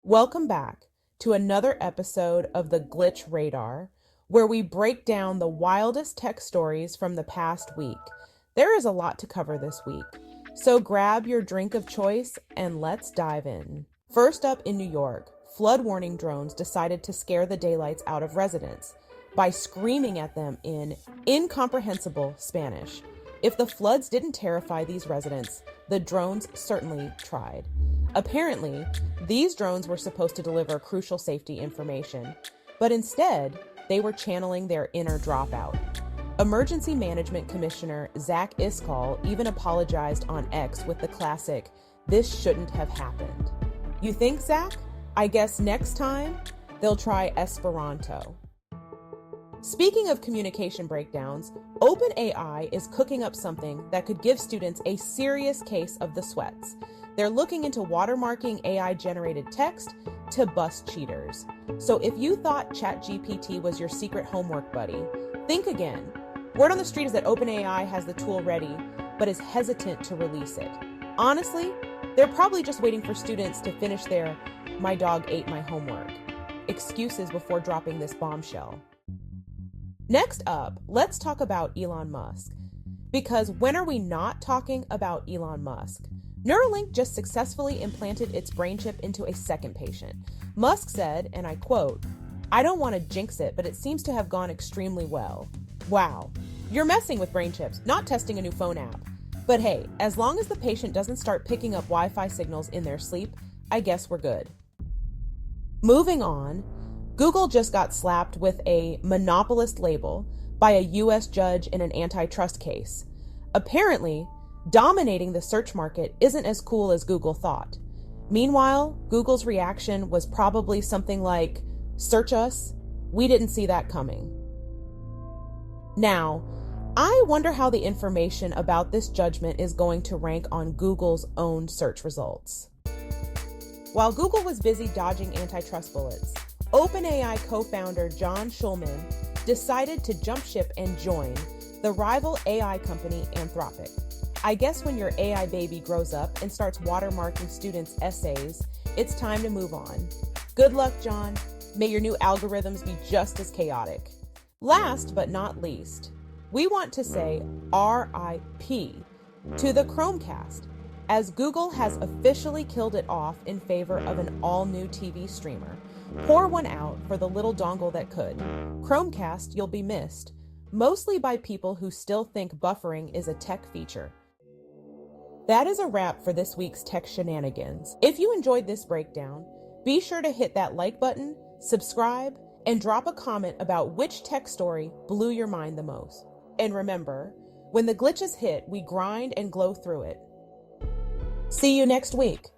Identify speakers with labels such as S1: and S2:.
S1: Welcome back to another episode of the Glitch Radar, where we break down the wildest tech stories from the past week. There is a lot to cover this week, so grab your drink of choice and let's dive in. First up in New York, flood warning drones decided to scare the daylights out of residents by screaming at them in incomprehensible Spanish. If the floods didn't terrify these residents, the drones certainly tried. Apparently, these drones were supposed to deliver crucial safety information, but instead, they were channeling their inner dropout. Emergency Management Commissioner Zach Iskall even apologized on X with the classic, "This shouldn't have happened." You think, Zach? I guess next time, they'll try Esperanto. Speaking of communication breakdowns, OpenAI is cooking up something that could give students a serious case of the sweats. They're looking into watermarking AI-generated text to bust cheaters. So if you thought ChatGPT was your secret homework buddy, think again. Word on the street is that OpenAI has the tool ready, but is hesitant to release it. Honestly, they're probably just waiting for students to finish their "my dog ate my homework" excuses before dropping this bombshell. Next up, let's talk about Elon Musk. Because when are we not talking about Elon Musk? Neuralink just successfully implanted its brain chip into a second patient. Musk said, and I quote, "I don't want to jinx it, but it seems to have gone extremely well." Wow, you're messing with brain chips, not testing a new phone app. But hey, as long as the patient doesn't start picking up Wi-Fi signals in their sleep, I guess we're good. Moving on, Google just got slapped with a monopolist label by a US judge in an antitrust case. Apparently, dominating the search market isn't as cool as Google thought. Meanwhile, Google's reaction was probably something like, "Search us? We didn't see that coming." Now, I wonder how the information about this judgment is going to rank on Google's own search results. While Google was busy dodging antitrust bullets, OpenAI co-founder John Schulman decided to jump ship and join the rival AI company Anthropic. I guess when your AI baby grows up and starts watermarking students' essays, it's time to move on. Good luck, John. May your new algorithms be just as chaotic. Last but not least, we want to say RIP to the Chromecast, as Google has officially killed it off in favor of an all-new TV streamer. Pour one out for the little dongle that could. Chromecast, you'll be missed, mostly by people who still think buffering is a tech feature. That is a wrap for this week's tech shenanigans. If you enjoyed this breakdown, be sure to hit that like button, subscribe, and drop a comment about which tech story blew your mind the most. And remember, when the glitches hit, we grind and glow through it. See you next week.